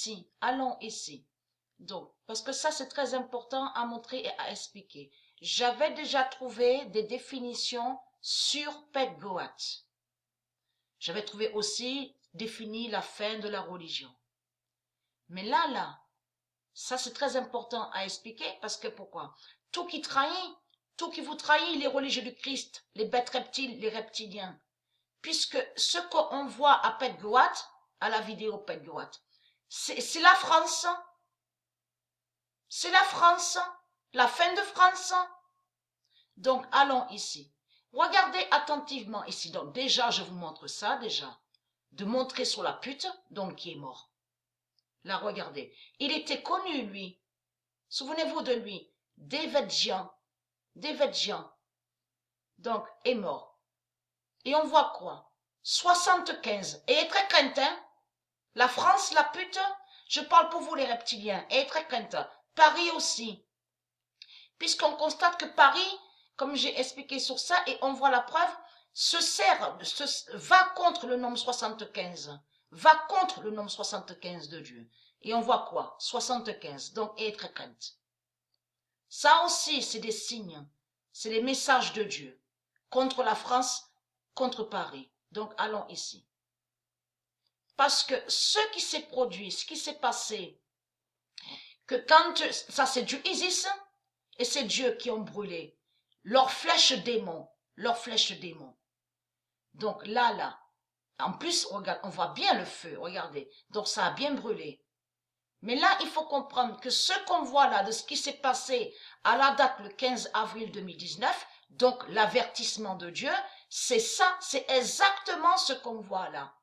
ici. Allons ici. Donc, parce que ça, c'est très important à montrer et à expliquer. J'avais déjà trouvé des définitions sur Pet Goat. J'avais trouvé aussi défini la fin de la religion. Mais là, ça c'est très important à expliquer parce que pourquoi? Tout qui vous trahit les religieux du Christ, les bêtes reptiles, les reptiliens. Puisque ce qu'on voit à Pet Goat, à la vidéo Pet Goat, c'est la France. C'est la France, la fin de France. Donc, allons ici. Regardez attentivement ici. Donc, déjà, je vous montre ça, déjà. De montrer sur la pute, donc, qui est mort. Là, regardez. Il était connu, lui. Souvenez-vous de lui. David Jean. Donc, est mort. Et on voit quoi? 75. Et est très craintin. La France, la pute, je parle pour vous les reptiliens, est très craintin. Paris aussi. Puisqu'on constate que Paris, comme j'ai expliqué sur ça, et on voit la preuve, va contre le nombre 75. Va contre le nombre 75 de Dieu. Et on voit quoi? 75. Donc, être crainte. Ça aussi, c'est des signes. C'est les messages de Dieu. Contre la France, contre Paris. Donc, allons ici. Parce que ce qui s'est produit, ce qui s'est passé, que quand, ça c'est Dieu Isis, et c'est Dieu qui ont brûlé leurs flèches démons, Donc là, en plus, regarde, on voit bien le feu, regardez. Donc ça a bien brûlé. Mais là, il faut comprendre que ce qu'on voit là, de ce qui s'est passé à la date le 15 avril 2019, donc l'avertissement de Dieu, c'est ça, c'est exactement ce qu'on voit là.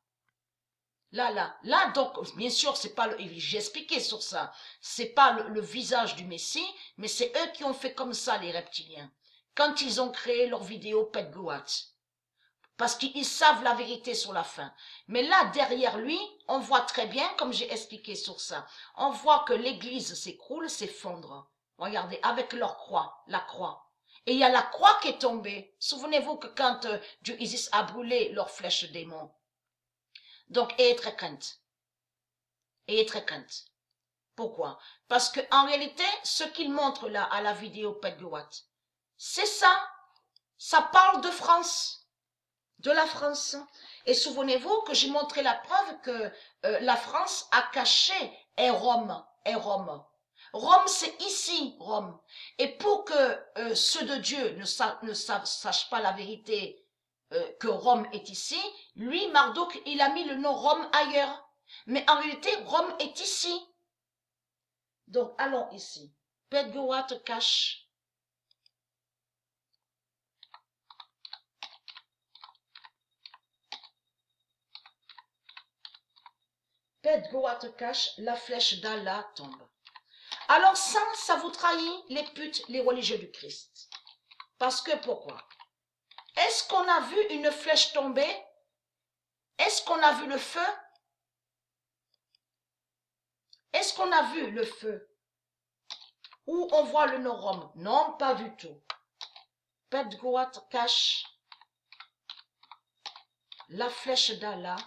Là, donc, bien sûr, c'est pas j'ai expliqué sur ça, c'est pas le visage du Messie, mais c'est eux qui ont fait comme ça, les reptiliens, quand ils ont créé leur vidéo Pet Goat. Parce qu'ils savent la vérité sur la fin. Mais là, derrière lui, on voit très bien, comme j'ai expliqué sur ça, on voit que l'église s'écroule, s'effondre. Regardez, avec leur croix, la croix. Et il y a la croix qui est tombée. Souvenez-vous que quand Dieu Isis a brûlé leurs flèches démons, donc, ayez très crainte. Pourquoi? Parce que en réalité, ce qu'il montre là à la vidéo Pet Goat, c'est ça. Ça parle de France, de la France. Et souvenez-vous que j'ai montré la preuve que la France a caché Rome. Rome, c'est ici, Rome. Et pour que ceux de Dieu ne sachent pas la vérité, que Rome est ici, lui, Marduk, il a mis le nom Rome ailleurs. Mais en réalité, Rome est ici. Donc, allons ici. Pet Goat cache. Pet Goat cache, la flèche d'Allah tombe. Alors ça vous trahit les putes, les religieux du Christ. Parce que pourquoi? Est-ce qu'on a vu une flèche tomber? Est-ce qu'on a vu le feu? Est-ce qu'on a vu le feu? Où on voit le nom Rome? Non, pas du tout. Pet Goat cache la flèche d'Allah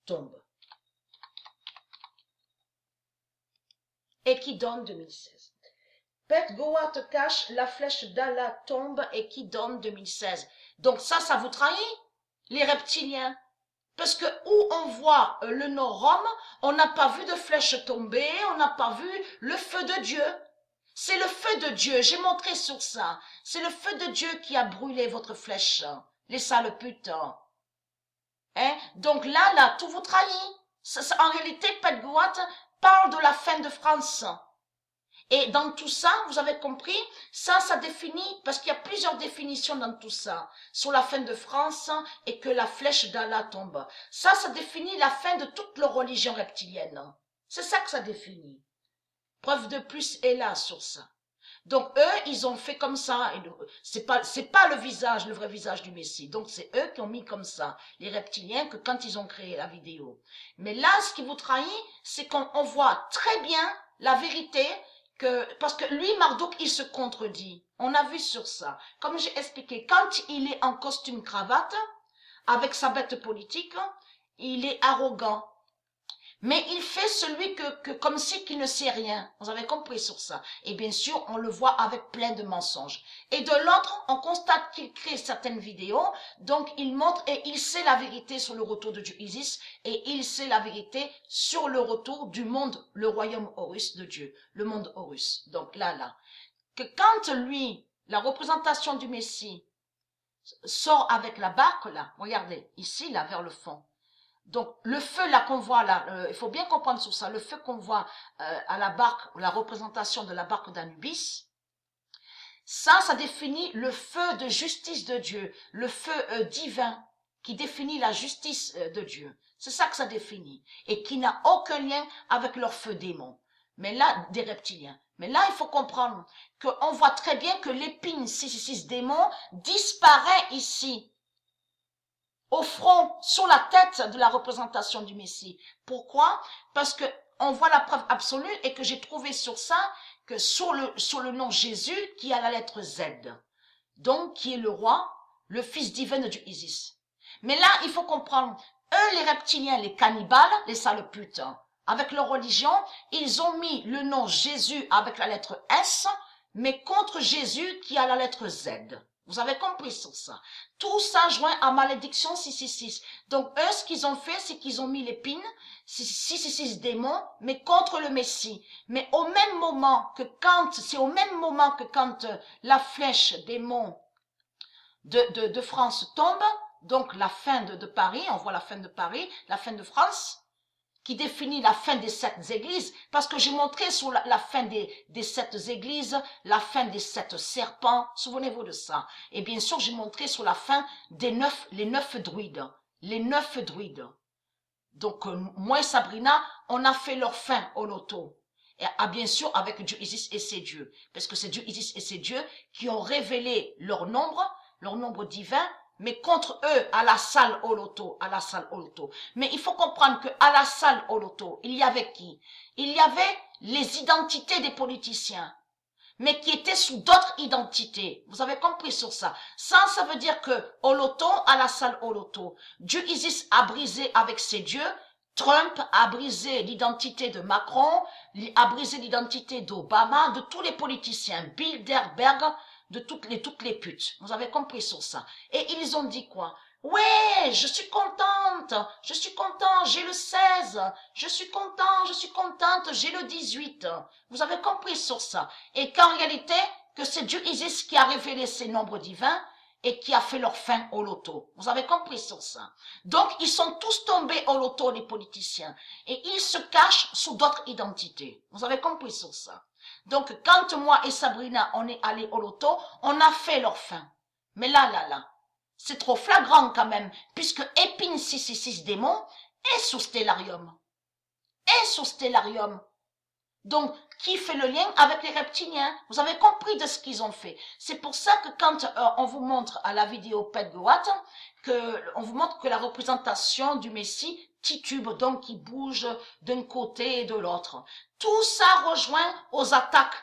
tombe. Et qui donne 2016. Pet Goat cache, la flèche d'Allah tombe et qui donne 2016. Donc ça vous trahit, les reptiliens. Parce que où on voit le nom Rome, on n'a pas vu de flèche tomber, on n'a pas vu le feu de Dieu. C'est le feu de Dieu, j'ai montré sur ça. C'est le feu de Dieu qui a brûlé votre flèche, les sales putes. Hein? Donc là, tout vous trahit. En réalité, Pet Goat parle de la fin de France. Et dans tout ça, vous avez compris, ça définit, parce qu'il y a plusieurs définitions dans tout ça, sur la fin de France et que la flèche d'Allah tombe. Ça définit la fin de toute leur religion reptilienne. C'est ça que ça définit. Preuve de plus est là sur ça. Donc eux, ils ont fait comme ça. C'est pas le visage, le vrai visage du Messie. Donc c'est eux qui ont mis comme ça, les reptiliens, que quand ils ont créé la vidéo. Mais là, ce qui vous trahit, c'est qu'on voit très bien la vérité, parce que lui, Marduk, il se contredit. On a vu sur ça. Comme j'ai expliqué, quand il est en costume cravate, avec sa bête politique, il est arrogant. Mais il fait celui comme si qu'il ne sait rien. Vous avez compris sur ça. Et bien sûr, on le voit avec plein de mensonges. Et de l'autre, on constate qu'il crée certaines vidéos. Donc, il montre et il sait la vérité sur le retour de Dieu Isis. Et il sait la vérité sur le retour du monde, le royaume Horus de Dieu. Le monde Horus. Donc là. Que quand lui, la représentation du Messie, sort avec la barque là, regardez, ici là, vers le fond. Donc, le feu là qu'on voit là, il faut bien comprendre sur ça, le feu qu'on voit à la barque, la représentation de la barque d'Anubis, ça définit le feu de justice de Dieu, le feu divin qui définit la justice de Dieu. C'est ça que ça définit et qui n'a aucun lien avec leur feu démon. Mais là, des reptiliens. Mais là, il faut comprendre qu'on voit très bien que l'épine 666 démon disparaît ici. Au front, sur la tête de la représentation du Messie. Pourquoi? Parce que on voit la preuve absolue et que j'ai trouvé sur ça que sur le nom Jésus qui a la lettre Z. Donc, qui est le roi, le fils divin de Dieu Isis. Mais là, il faut comprendre, eux, les reptiliens, les cannibales, les sales putes, avec leur religion, ils ont mis le nom Jésus avec la lettre S, mais contre Jésus qui a la lettre Z. Vous avez compris sur ça. Tout ça joint à malédiction 666. Donc, eux, ce qu'ils ont fait, c'est qu'ils ont mis l'épine, 666 démons, mais contre le Messie. Mais au même moment que quand la flèche démon de France tombe, donc la fin de Paris, on voit la fin de Paris, la fin de France, qui définit la fin des 7 églises, parce que j'ai montré sur la fin des 7 églises, la fin des 7 serpents, souvenez-vous de ça. Et bien sûr, j'ai montré sur la fin les 9 druides, les 9 druides. Donc, moi et Sabrina, on a fait leur fin au loto. Et bien sûr, avec Dieu Isis et ses dieux, parce que c'est Dieu Isis et ses dieux qui ont révélé leur nombre divin, mais contre eux, à la salle au loto, Mais il faut comprendre que à la salle au loto, il y avait qui? Il y avait les identités des politiciens, mais qui étaient sous d'autres identités. Vous avez compris sur ça. Ça veut dire que au loto, à la salle au loto, Dieu Isis a brisé avec ses dieux. Trump a brisé l'identité de Macron, a brisé l'identité d'Obama, de tous les politiciens, Bilderberg, de toutes les putes. Vous avez compris sur ça. Et ils ont dit quoi? Ouais, je suis content, j'ai le 16, je suis contente, j'ai le 18. Vous avez compris sur ça. Et qu'en réalité, que c'est Dieu Isis qui a révélé ces nombres divins et qui a fait leur fin au loto. Vous avez compris sur ça. Donc, ils sont tous tombés au loto, les politiciens. Et ils se cachent sous d'autres identités. Vous avez compris sur ça. Donc, quand moi et Sabrina, on est allés au loto, on a fait leur fin. Mais là, c'est trop flagrant quand même, puisque Épine 666 démon est sous Stellarium. Donc, qui fait le lien avec les reptiliens? Vous avez compris de ce qu'ils ont fait. C'est pour ça que quand on vous montre à la vidéo Pet Goat, on vous montre que la représentation du Messie titube, donc qui bouge d'un côté et de l'autre. Tout ça rejoint aux attaques.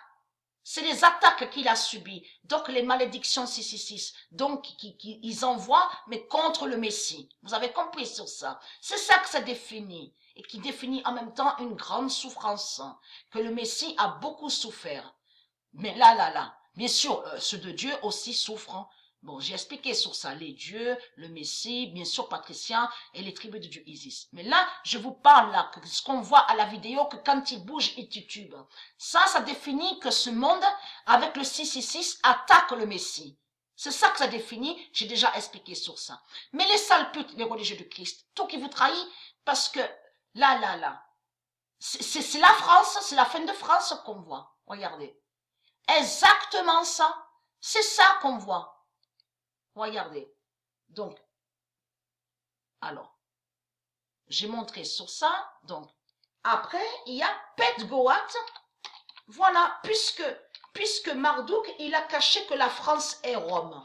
C'est les attaques qu'il a subies. Donc, les malédictions 666. Donc, ils envoient, mais contre le Messie. Vous avez compris sur ça. C'est ça que ça définit. Et qui définit en même temps une grande souffrance. Que le Messie a beaucoup souffert. Mais là. Bien sûr, ceux de Dieu aussi souffrent. Bon, j'ai expliqué sur ça. Les dieux, le Messie, bien sûr, Patricien et les tribus de Dieu Isis. Mais là, je vous parle là, que ce qu'on voit à la vidéo, que quand il bouge, il titube. Ça définit que ce monde, avec le 666, attaque le Messie. C'est ça que ça définit. J'ai déjà expliqué sur ça. Mais les sales putes, les religieux de Christ, tout qui vous trahit, parce que là. C'est la France, c'est la fin de France qu'on voit. Regardez. Exactement ça. C'est ça qu'on voit. Regardez. Donc, alors, j'ai montré sur ça. Donc, après, il y a Pet Goat. Voilà, puisque Marduk, il a caché que la France est Rome.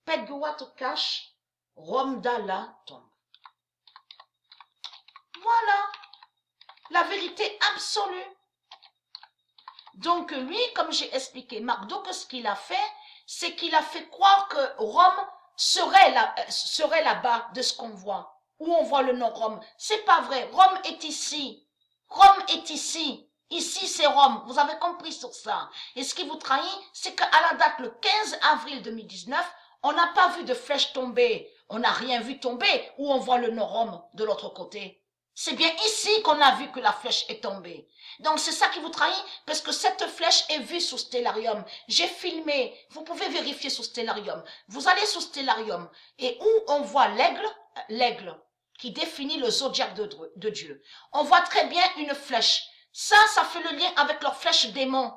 Pet Goat cache Rome d'Allah tombe. Voilà. La vérité absolue. Donc lui, comme j'ai expliqué, Marduk, ce qu'il a fait, c'est qu'il a fait croire que Rome serait là-bas de ce qu'on voit. Où on voit le nom Rome. C'est pas vrai. Rome est ici. Rome est ici. Ici, c'est Rome. Vous avez compris sur ça. Et ce qui vous trahit, c'est qu'à la date, le 15 avril 2019, on n'a pas vu de flèche tomber. On n'a rien vu tomber où on voit le nom Rome de l'autre côté. C'est bien ici qu'on a vu que la flèche est tombée. Donc c'est ça qui vous trahit, parce que cette flèche est vue sous Stellarium. J'ai filmé, vous pouvez vérifier sous Stellarium. Vous allez sous Stellarium, et où on voit l'aigle qui définit le zodiaque de Dieu. On voit très bien une flèche. Ça fait le lien avec leur flèche démon.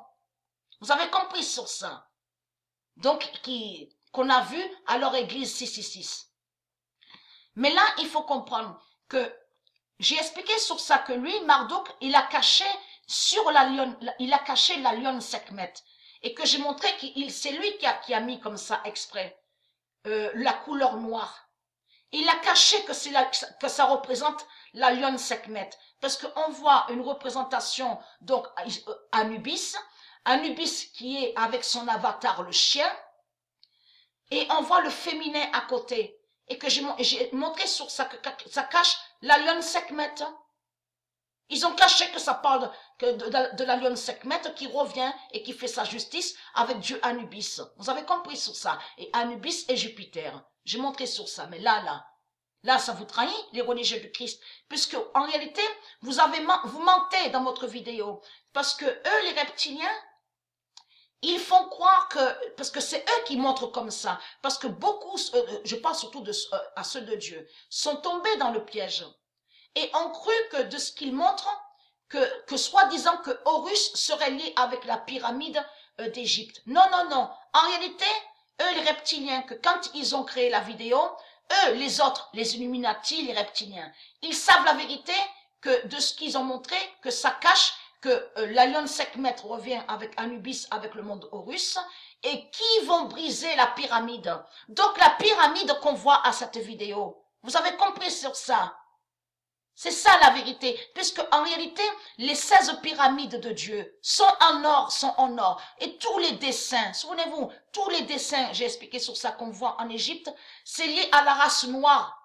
Vous avez compris sur ça. Donc, qu'on a vu à leur église 666. Mais là, il faut comprendre que j'ai expliqué sur ça que lui, Marduk, il a caché la lionne Sekhmet. Et que j'ai montré que c'est lui qui a mis comme ça exprès la couleur noire. Il a caché que ça représente la lionne Sekhmet. Parce qu'on voit une représentation, donc, Anubis qui est avec son avatar le chien. Et on voit le féminin à côté. Et que j'ai montré sur ça que ça cache la lionne Sekhmet. Ils ont caché que ça parle de la lionne Sekhmet qui revient et qui fait sa justice avec Dieu Anubis. Vous avez compris sur ça. Et Anubis et Jupiter. J'ai montré sur ça. Mais là, ça vous trahit, les religieux du Christ. Puisque, en réalité, vous mentez dans votre vidéo. Parce que eux, les reptiliens, ils font croire parce que c'est eux qui montrent comme ça, parce que beaucoup, je parle surtout à ceux de Dieu, sont tombés dans le piège et ont cru que de ce qu'ils montrent, que soi-disant que Horus serait lié avec la pyramide d'Égypte. Non, non, non. En réalité, eux, les reptiliens, que quand ils ont créé la vidéo, eux, les autres, les Illuminati, les reptiliens, ils savent la vérité que de ce qu'ils ont montré, que ça cache que la lionne Sekhmet revient avec Anubis, avec le monde Horus, et qui vont briser la pyramide. Donc la pyramide qu'on voit à cette vidéo. Vous avez compris sur ça? C'est ça la vérité, puisque en réalité, les 16 pyramides de Dieu sont en or, et tous les dessins, souvenez-vous, tous les dessins, j'ai expliqué sur ça qu'on voit en Égypte, c'est lié à la race noire.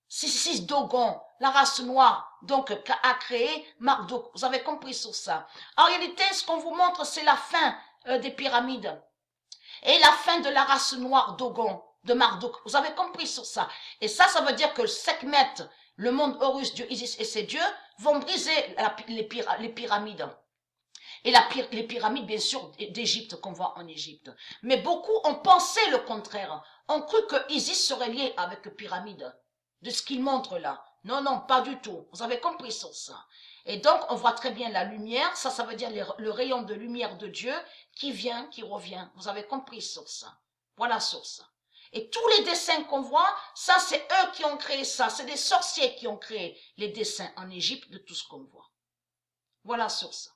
666 Dogon, la race noire, donc qu'a créé Marduk. Vous avez compris sur ça. En réalité, ce qu'on vous montre, c'est la fin des pyramides et la fin de la race noire Dogon, de Marduk. Vous avez compris sur ça. Et ça veut dire que Sekhmet, le monde Horus, Dieu Isis et ses dieux vont briser les pyramides. Et les pyramides, bien sûr, d'Égypte, qu'on voit en Égypte. Mais beaucoup ont pensé le contraire. Ont cru que Isis serait lié avec les pyramides. De ce qu'il montre là. Non, non, pas du tout. Vous avez compris sur ça. Et donc, on voit très bien la lumière. Ça veut dire le rayon de lumière de Dieu qui vient, qui revient. Vous avez compris sur ça. Voilà sur ça. Et tous les dessins qu'on voit, ça, c'est eux qui ont créé ça. C'est des sorciers qui ont créé les dessins en Égypte de tout ce qu'on voit. Voilà sur ça.